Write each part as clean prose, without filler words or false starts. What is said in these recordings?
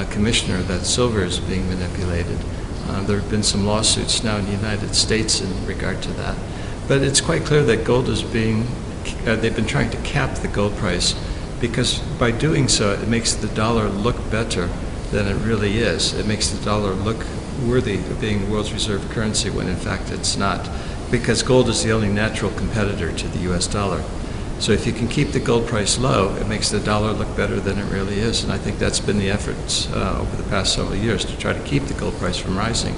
commissioner that silver is being manipulated. There have been some lawsuits now in the United States in regard to that. But it's quite clear that gold is they've been trying to cap the gold price, because by doing so it makes the dollar look better than it really is. It makes the dollar look worthy of being the world's reserve currency when in fact it's not, because gold is the only natural competitor to the US dollar. So if you can keep the gold price low, it makes the dollar look better than it really is. And I think that's been the efforts over the past several years to try to keep the gold price from rising.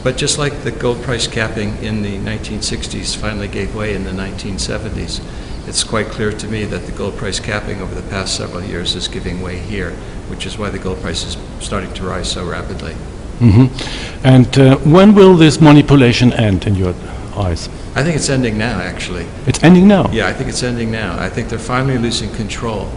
But just like the gold price capping in the 1960s finally gave way in the 1970s, it's quite clear to me that the gold price capping over the past several years is giving way here, which is why the gold price is starting to rise so rapidly. Mm-hmm. And when will this manipulation end in your eyes? I think it's ending now, actually. It's ending now? Yeah, I think it's ending now. I think they're finally losing control.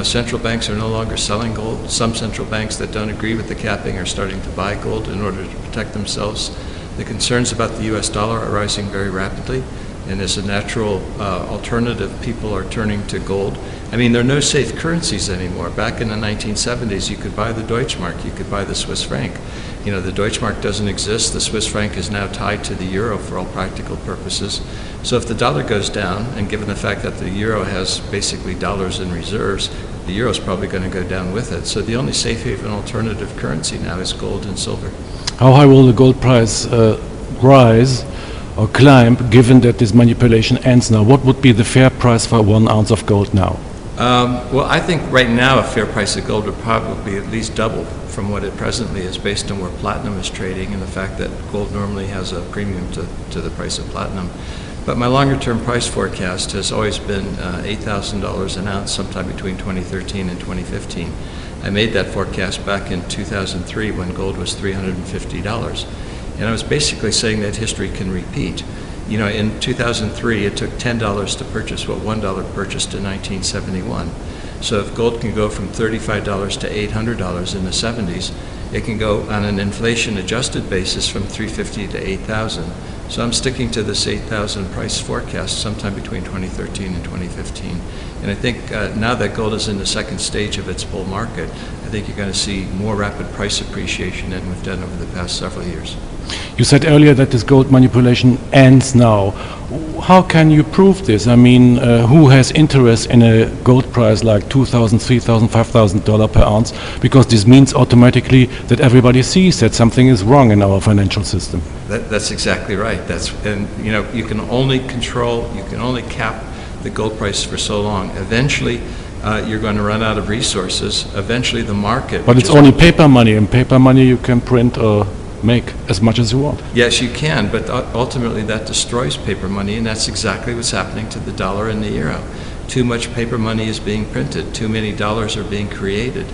Central banks are no longer selling gold. Some central banks that don't agree with the capping are starting to buy gold in order to protect themselves. The concerns about the US dollar are rising very rapidly, and as a natural alternative, people are turning to gold. I mean, there are no safe currencies anymore. Back in the 1970s, you could buy the Deutschmark, you could buy the Swiss franc. The Deutschmark doesn't exist. The Swiss franc is now tied to the euro for all practical purposes. So if the dollar goes down, and given the fact that the euro has basically dollars in reserves, the euro is probably going to go down with it. So the only safe haven alternative currency now is gold and silver. How high will the gold price rise or climb, given that this manipulation ends now? What would be the fair price for 1 ounce of gold now? Well, I think right now a fair price of gold would probably be at least double from what it presently is, based on where platinum is trading and the fact that gold normally has a premium to the price of platinum. But my longer term price forecast has always been $8,000 an ounce sometime between 2013 and 2015. I made that forecast back in 2003 when gold was $350. And I was basically saying that history can repeat. In 2003, it took $10 to purchase what $1 purchased in 1971. So if gold can go from $35 to $800 in the 70s, it can go on an inflation-adjusted basis from $350 to $8,000. So I'm sticking to this $8,000 price forecast sometime between 2013 and 2015. And I think now that gold is in the second stage of its bull market, I think you're going to see more rapid price appreciation than we've done over the past several years. You said earlier that this gold manipulation ends now. How can you prove this? I mean, who has interest in a gold price like $2,000, $3,000, $5,000 per ounce? Because this means automatically that everybody sees that something is wrong in our financial system. That's exactly right. You can only cap the gold price for so long. Eventually, you're going to run out of resources. Eventually, the market. But it's only paper money, and paper money you can print or make as much as you want. Yes, you can, but ultimately that destroys paper money, and that's exactly what's happening to the dollar and the euro. Too much paper money is being printed, too many dollars are being created,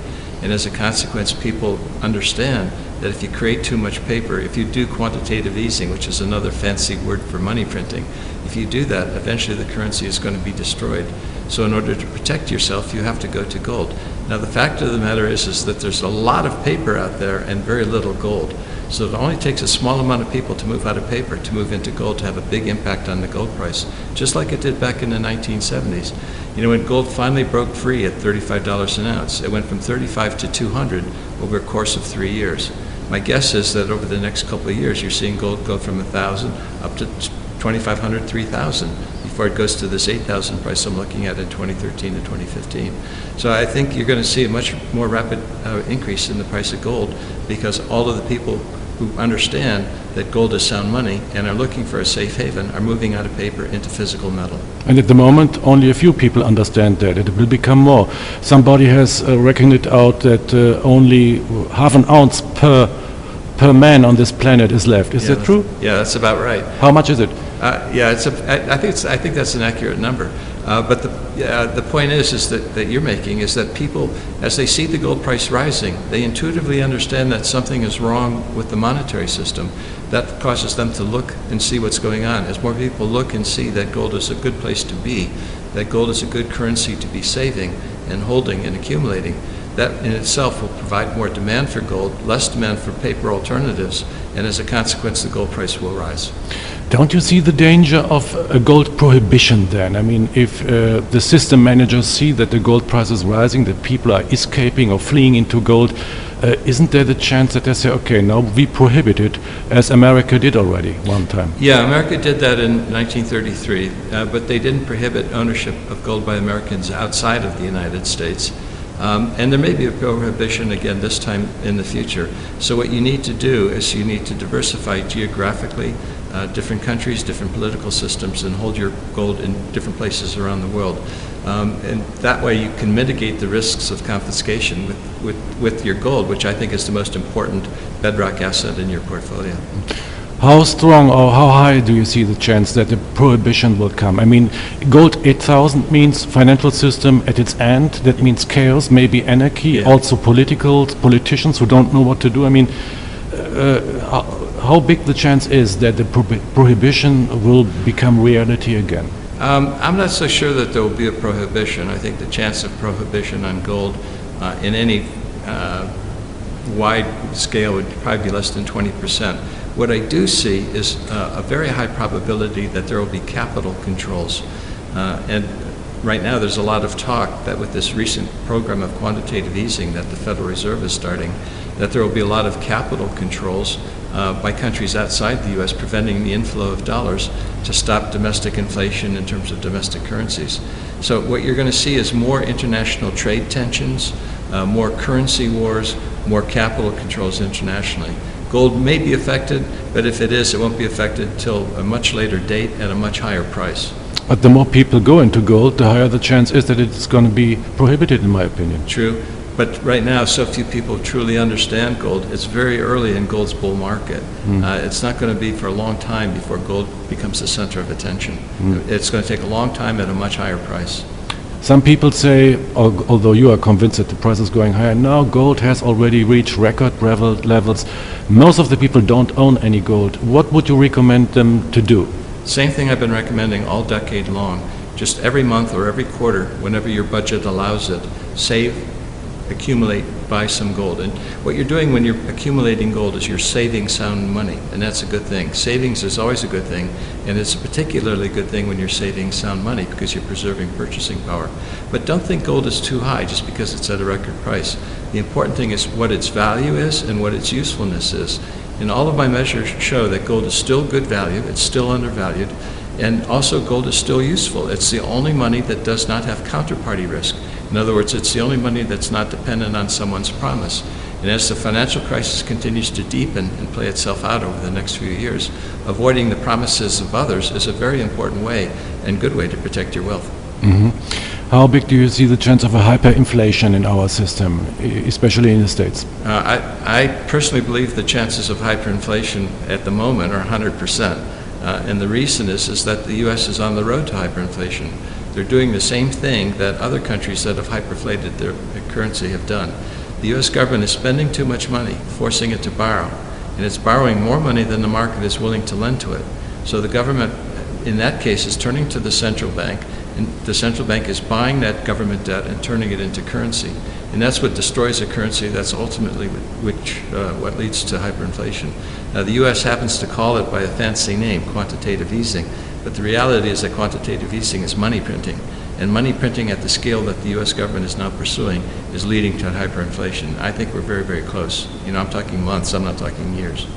and as a consequence, people understand that if you create too much paper, if you do quantitative easing, which is another fancy word for money printing, if you do that, eventually the currency is going to be destroyed. So in order to protect yourself, you have to go to gold. Now the fact of the matter is that there's a lot of paper out there and very little gold. So it only takes a small amount of people to move out of paper to move into gold to have a big impact on the gold price, just like it did back in the 1970s. When gold finally broke free at $35 an ounce, it went from 35 to 200 over a course of 3 years. My guess is that over the next couple of years, you're seeing gold go from 1,000 up to 2,500, 3,000 before it goes to this 8,000 price I'm looking at in 2013 to 2015. So I think you're going to see a much more rapid increase in the price of gold, because all of the people who understand that gold is sound money and are looking for a safe haven are moving out of paper into physical metal. And at the moment, only a few people understand that. It will become more. Somebody has reckoned it out that only half an ounce per man on this planet is left. Is that true? Yeah, that's about right. How much is it? I think that's an accurate number. But the point is that you're making is that people, as they see the gold price rising, they intuitively understand that something is wrong with the monetary system. That causes them to look and see what's going on. As more people look and see that gold is a good place to be, that gold is a good currency to be saving and holding and accumulating, That in itself will provide more demand for gold, less demand for paper alternatives, and as a consequence, the gold price will rise. Don't you see the danger of a gold prohibition then? I mean, if the system managers see that the gold price is rising, that people are escaping or fleeing into gold, isn't there the chance that they say, okay, now we prohibit it, as America did already one time? Yeah, America did that in 1933, but they didn't prohibit ownership of gold by Americans outside of the United States. And there may be a prohibition again this time in the future. So what you need to do is you need to diversify geographically, different countries, different political systems, and hold your gold in different places around the world. And that way you can mitigate the risks of confiscation with your gold, which I think is the most important bedrock asset in your portfolio. How strong or how high do you see the chance that the prohibition will come? I mean, gold 8,000 means financial system at its end. That means chaos, maybe anarchy, also politicians who don't know what to do. I mean, how big the chance is that the prohibition will become reality again? I'm not so sure that there will be a prohibition. I think the chance of prohibition on gold in any wide scale would probably be less than 20%. What I do see is a very high probability that there will be capital controls. And right now there's a lot of talk that with this recent program of quantitative easing that the Federal Reserve is starting, that there will be a lot of capital controls by countries outside the U.S. preventing the inflow of dollars to stop domestic inflation in terms of domestic currencies. So what you're going to see is more international trade tensions, more currency wars, more capital controls internationally. Gold may be affected, but if it is, it won't be affected until a much later date at a much higher price. But the more people go into gold, the higher the chance is that it's going to be prohibited, in my opinion. True, but right now so few people truly understand gold. It's very early in gold's bull market. It's not going to be for a long time before gold becomes the center of attention. It's going to take a long time at a much higher price. Some people say, although you are convinced that the price is going higher, now gold has already reached record levels. Most of the people don't own any gold. What would you recommend them to do? Same thing I've been recommending all decade long. Just every month or every quarter, whenever your budget allows it, save, accumulate, buy some gold. And what you're doing when you're accumulating gold is you're saving sound money, and that's a good thing. Savings is always a good thing, and it's a particularly good thing when you're saving sound money because you're preserving purchasing power. But don't think gold is too high just because it's at a record price. The important thing is what its value is and what its usefulness is. And all of my measures show that gold is still good value, it's still undervalued, and also gold is still useful. It's the only money that does not have counterparty risk. In other words, it's the only money that's not dependent on someone's promise. And as the financial crisis continues to deepen and play itself out over the next few years, avoiding the promises of others is a very important way and good way to protect your wealth. How big do you see the chance of a hyperinflation in our system, especially in the States? I personally believe the chances of hyperinflation at the moment are 100%. And the reason is that the U.S. is on the road to hyperinflation. They're doing the same thing that other countries that have hyperinflated their currency have done. The U.S. government is spending too much money, forcing it to borrow, and it's borrowing more money than the market is willing to lend to it. So the government, in that case, is turning to the central bank, and the central bank is buying that government debt and turning it into currency. And that's what destroys a currency. That's ultimately what leads to hyperinflation. Now, the U.S. happens to call it by a fancy name, quantitative easing. But the reality is that quantitative easing is money printing. And money printing at the scale that the U.S. government is now pursuing is leading to hyperinflation. I think we're very, very close. You know, I'm talking months, I'm not talking years.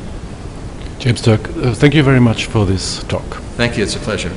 James Turk, thank you very much for this talk. Thank you, it's a pleasure.